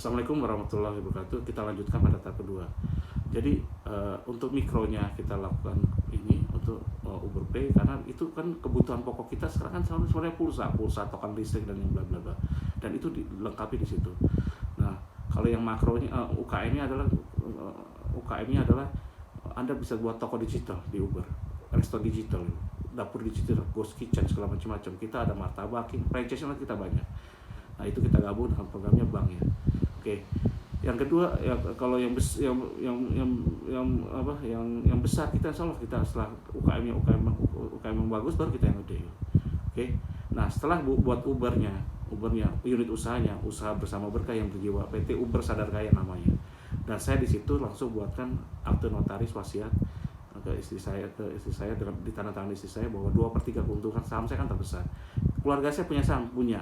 Assalamualaikum warahmatullahi wabarakatuh. Kita lanjutkan pada tahap kedua. Jadi untuk mikronya kita lakukan ini untuk Uber Pay, karena itu kan kebutuhan pokok kita sekarang kan sebenarnya pulsa token listrik dan yang bla bla bla, dan itu dilengkapi di situ. Nah, kalau yang makronya UKM-nya adalah Anda bisa buat toko digital di Uber, resto digital, dapur digital, ghost kitchen, segala macam-macam. Kita ada martabaking, franchise-nya kita banyak. Nah, itu kita gabung dengan programnya bank ya. Oke. Yang kedua ya, kalau yang besar kita insyaallah kita setelah UKM yang bagus baru kita yang gede. Oke. Nah, setelah buat Ubernya unit usahanya, usaha bersama berkah yang berjiwa, PT Uber Sadar Kaya namanya. Dan saya di situ langsung buatkan akte notaris wasiat ke istri saya ditandatangani istri saya bahwa 2/3 keuntungan saham saya kan terbesar. Keluarga saya punya sahamnya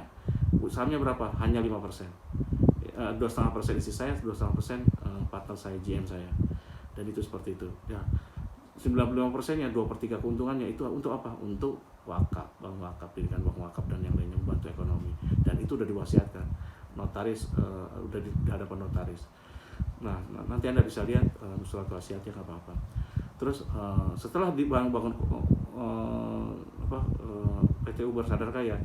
berapa? Hanya 5%. 2,5% istri saya, 2,5% partner saya, GM saya. Dan itu seperti itu. Ya, 95%-nya 2/3 keuntungannya itu untuk apa? Untuk wakaf, bank wakaf, pendidikan bank wakaf dan yang lainnya, membantu ekonomi. Dan itu udah diwasiatkan. Notaris udah di hadapan notaris. Nah, nanti Anda bisa lihat surat wasiatnya apa-apa. Terus setelah dibangun PT Uber Sadar Kaya,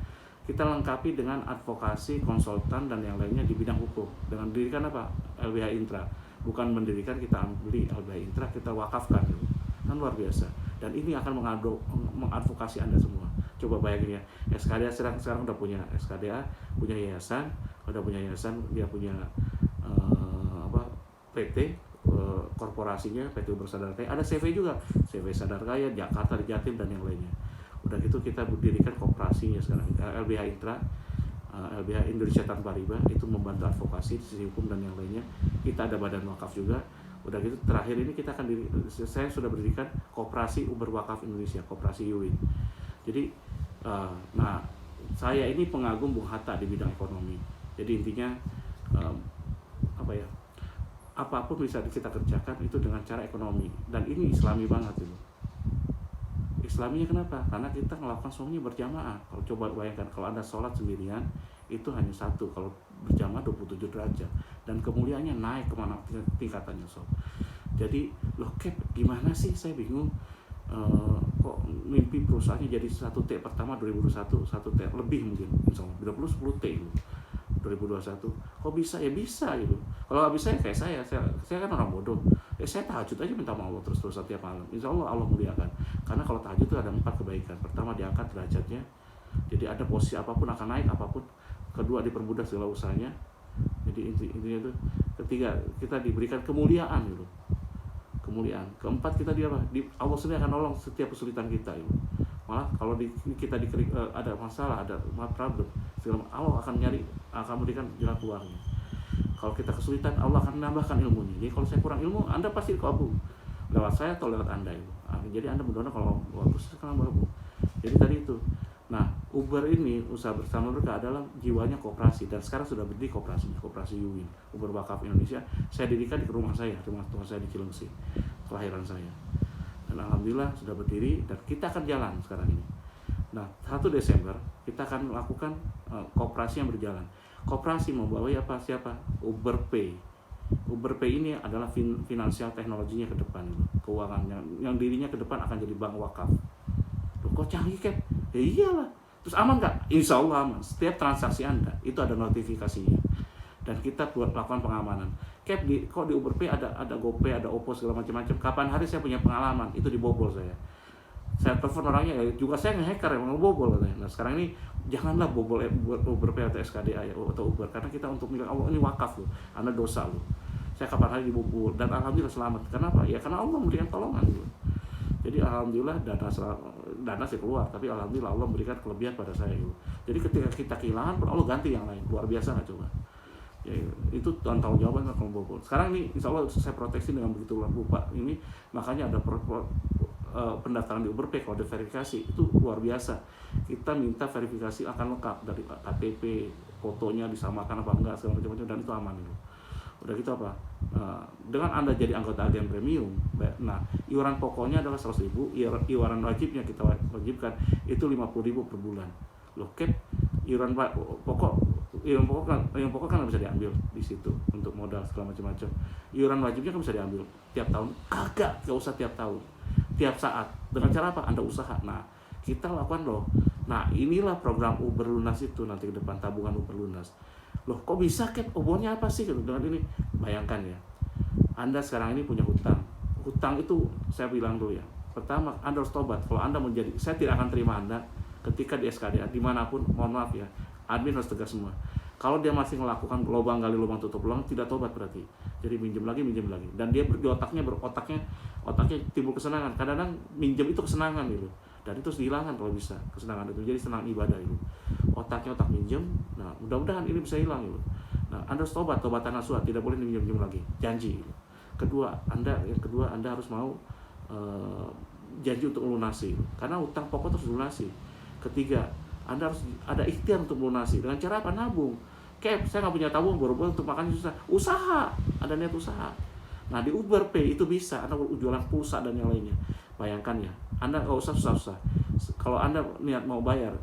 kita lengkapi dengan advokasi, konsultan dan yang lainnya di bidang hukum. Dengan mendirikan apa? LBH Intra. Bukan mendirikan, kita beli LBH Intra, kita wakafkan. Kan luar biasa. Dan ini akan mengadvokasi Anda semua. Coba bayangin ya, SKDA sekarang udah punya SKDA, punya yayasan, dia punya PT, korporasinya PT Uber Sadar Kaya, ada CV juga, CV Sadar Kaya, Jakarta, di Jatim dan yang lainnya. Udah gitu kita berdirikan kooperasinya sekarang, LBH Intra, LBH Indonesia Tanpa Riba, itu membantu advokasi, sisi hukum dan yang lainnya. Kita ada badan wakaf juga. Udah gitu terakhir ini saya sudah berdirikan Koperasi Uber Wakaf Indonesia, Koperasi UWIN. Jadi nah, saya ini pengagum Bung Hatta di bidang ekonomi. Jadi intinya apapun bisa kita kerjakan itu dengan cara ekonomi, dan ini Islami banget itu. Islaminya kenapa? Karena kita melakukan semuanya berjamaah. Kalau coba bayangkan, kalau Anda sholat sendirian itu hanya satu, kalau berjamaah 27 derajat, dan kemuliaannya naik kemana tingkatannya sob. Jadi gimana sih, saya bingung. Kok mimpi perusahaannya jadi 1T pertama 2021, 1T lebih mungkin, misalnya 10T itu 2021, kok bisa? Ya bisa gitu. Kalau nggak bisa ya kayak saya kan orang bodoh. Saya tahajud aja minta maaf terus setiap malam. Insya Allah muliakan. Karena kalau tahajud itu ada 4 kebaikan. Pertama, diangkat derajatnya. Jadi ada posisi apapun akan naik apapun. Kedua, dipermudah segala usahanya. Jadi intinya itu. Ketiga, kita diberikan kemuliaan gitu. Kemuliaan. Keempat, kita Allah sendiri akan nolong setiap kesulitan kita gitu. Malah kalau kita ada masalah, ada problem, Allah akan memberikan jalan keluarnya. Kalau kita kesulitan, Allah akan menambahkan ilmunya. Jadi kalau saya kurang ilmu, Anda pasti kabur lewat saya atau lewat Anda itu. Jadi Anda mendorong kalau bagus sekarang baru. Jadi tadi itu. Nah, Uber ini usaha bersama mereka adalah jiwanya koperasi, dan sekarang sudah berdiri koperasi UWIN, Uber Wakaf Indonesia. Saya dirikan di rumah tua saya di Cilengsi, kelahiran saya. Dan alhamdulillah sudah berdiri dan kita akan jalan sekarang ini. Nah, 1 Desember kita akan melakukan koperasi yang berjalan. Koperasi membawa siapa? Uber Pay. Uber Pay ini adalah finansial teknologinya ke depan, keuangan yang dirinya ke depan akan jadi bank wakaf. Loh, kok canggih Cap? Ya iyalah. Terus aman nggak? Insya Allah aman. Setiap transaksi Anda itu ada notifikasinya. Dan kita lakukan pengamanan. Cap, kok di Uber Pay ada GoPay, ada Oppo, segala macam-macam. Kapan hari saya punya pengalaman, itu dibobol saya. Saya telepon orangnya, juga saya nge-hacker yang ngebobol katanya. Nah, sekarang ini janganlah bobol Uber Pay atau SKDA atau Uber, karena kita untuk milik Allah, ini wakaf loh, Anda dosa loh. Saya kapan hari dibobol, dan alhamdulillah selamat. Kenapa? Ya karena Allah memberikan tolongan loh. Jadi alhamdulillah dana sih keluar, tapi alhamdulillah Allah memberikan kelebihan pada saya loh. Jadi ketika kita kehilangan, Allah ganti yang lain. Luar biasa nggak coba? Ya, itu tanggung jawab kalau bobol. Sekarang ini insya Allah saya proteksi dengan begitu rupa ini, makanya ada pendaftaran di Uber Pay. Kalau ada verifikasi itu luar biasa. Kita minta verifikasi akan lengkap dari KTP, fotonya disamakan apa enggak, segala macam-macam, dan itu aman itu. Udah gitu apa? Dengan Anda jadi anggota agen premium, nah iuran pokoknya adalah 100.000, iuran wajibnya kita wajibkan itu 50.000 per bulan. Loh Cap, iuran pokok yang pokok kan nggak bisa diambil di situ untuk modal segala macam-macam. Iuran wajibnya kan bisa diambil tiap tahun, kagak, nggak usah tiap tahun, tiap saat. Dengan cara apa? Anda usaha. Nah, kita lakukan loh. Nah, inilah program Uber Lunas itu nanti ke depan, tabungan Uber Lunas. Loh, kok bisa Cap? Hubungannya apa sih gitu dengan ini? Bayangkan ya, Anda sekarang ini punya hutang. Hutang itu saya bilang dulu ya. Pertama, Anda harus tobat. Kalau Anda menjadi, saya tidak akan terima Anda ketika di SKDA dimanapun, mohon maaf ya, admin harus tegas semua. Kalau dia masih melakukan lubang gali lubang tutup lubang, tidak tobat berarti. Jadi minjem lagi, dan dia di otaknya timbul kesenangan. Kadang-kadang minjem itu kesenangan gitu, dan itu harus dihilangkan kalau bisa kesenangan itu. Jadi senang ibadah itu. Otak minjem. Nah, mudah-mudahan ini bisa hilang gitu. Nah, Anda harus tobatan nasuha, tidak boleh minjem lagi, janji gitu. Yang kedua Anda harus mau janji untuk melunasi, karena hutang pokok terus lunasi. Ketiga, Anda harus ada ikhtiar untuk melunasi. Dengan cara apa? Nabung. Cap, saya nggak punya tabung, boro-boro untuk makan susah. Usaha, ada niat usaha. Nah, di Uber Pay itu bisa Anda jualan pulsa dan yang lainnya. Bayangkan ya, Anda nggak usah susah-susah. Kalau Anda niat mau bayar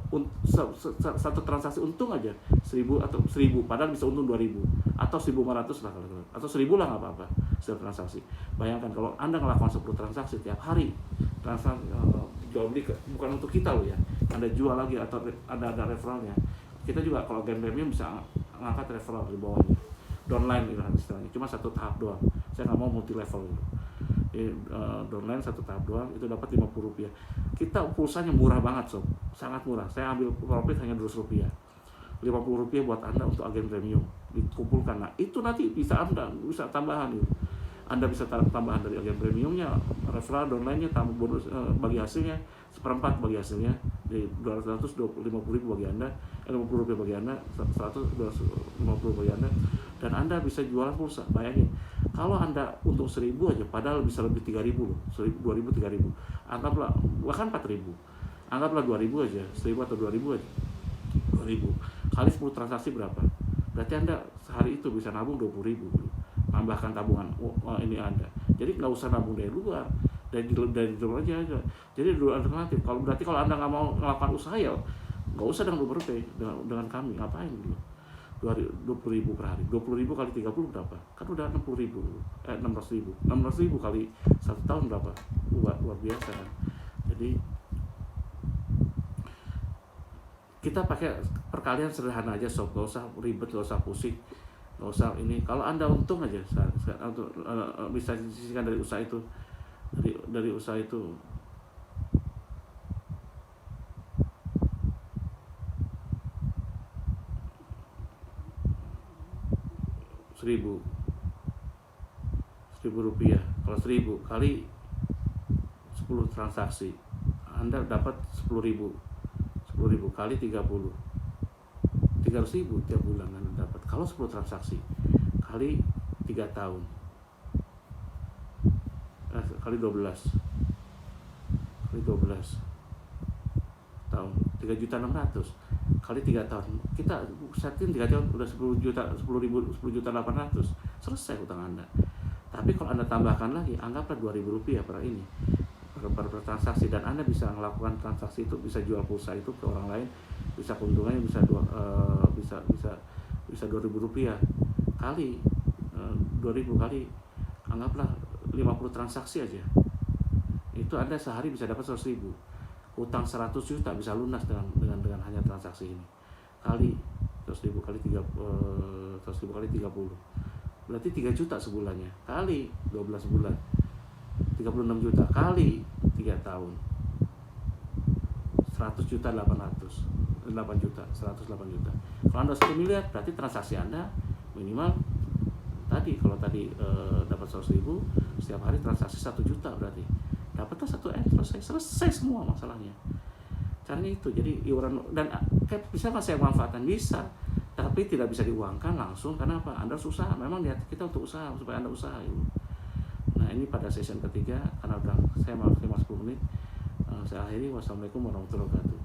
satu transaksi untung aja 1.000 atau 1.000, padahal bisa untung 2.000 atau 1.500 lah, atau 1.000 lah, nggak apa-apa setiap transaksi. Bayangkan kalau Anda melakukan 10 transaksi tiap hari, transaksi jual beli bukan untuk kita loh ya, Anda jual lagi atau ada referralnya. Kita juga kalau game premium bisa ngangkat referral di bawahnya, downline gitu istilahnya, cuma satu tahap doang. Saya nggak mau multi level gitu. Downline satu tahap doang itu dapat Rp50. Kita pulsanya murah banget sob, sangat murah. Saya ambil profit hanya Rp200, Rp50 buat Anda untuk agen premium dikumpulkan. Nah, itu nanti bisa Anda bisa tambahan gitu. Anda bisa tambahan dari agen premiumnya, referral downline-nya, tambah bonus bagi hasilnya, 1/4 bagi hasilnya, di 250 bagi Anda, Rp50 bagi Anda, 250 bagi Anda, dan Anda bisa jualan pulsa. Bayangin, kalau Anda untung 1.000 aja, padahal bisa lebih 3.000 loh, 2.000, 3.000, anggaplah, bahkan 4.000, anggaplah 2.000 aja, 1.000 atau 2.000 aja, 2.000 kali 10 transaksi berapa? Berarti Anda sehari itu bisa nabung 20.000, tambahkan tabungan ini Anda. Jadi nggak usah nabung dari luar, dari dulu aja. Jadi dulu alternatif. Berarti kalau Anda nggak mau melakukan usaha ya nggak usah dengan Uber Pay, dengan kami, ngapain dulu? 20.000 per hari, 20.000 kali 30 berapa? Kan udah 60.000, 16.000 kali 1 tahun berapa? Luar biasa kan. Jadi kita pakai perkalian sederhana aja sob, nggak usah ribet, nggak usah pusing, nggak usah ini. Kalau Anda untung aja untuk bisa disisihkan dari usaha itu, dari usaha itu. Rp1.000, kalau 1.000 kali 10 transaksi, Anda dapat 10.000 kali 30, 300.000 tiap bulan Anda dapat. Kalau 10 transaksi kali 3 tahun, kali 12 tahun, 3.600.000 kali 3 tahun, kita setin 3 tahun udah 10.800.000, selesai utang Anda. Tapi kalau Anda tambahkan lagi, anggaplah Rp2.000 per transaksi, dan Anda bisa melakukan transaksi itu, bisa jual pulsa itu ke orang lain, bisa keuntungannya bisa Rp2.000 kali 2.000 kali, anggaplah 50 transaksi aja, itu Anda sehari bisa dapat 100.000. Utang 100 juta bisa lunas dengan hanya transaksi ini, kali 100.000 kali 30, berarti 3 juta sebulannya, kali 12 bulan 36 juta, kali 3 tahun 100 juta 8 juta. Kalau Anda 1 miliar, berarti transaksi Anda minimal tadi, kalau tadi dapat 100.000, setiap hari transaksi 1 juta, berarti dapatlah 1 M, selesai semua masalahnya. Caranya itu. Jadi iuran, dan bisa nggak saya manfaatkan? Bisa, tapi tidak bisa diuangkan langsung. Karena apa? Anda usaha, memang niat kita untuk usaha, supaya Anda usaha itu. Nah, ini pada session ketiga, karena udah saya maksimal 10 menit, saya akhiri. Wassalamualaikum warahmatullahi wabarakatuh.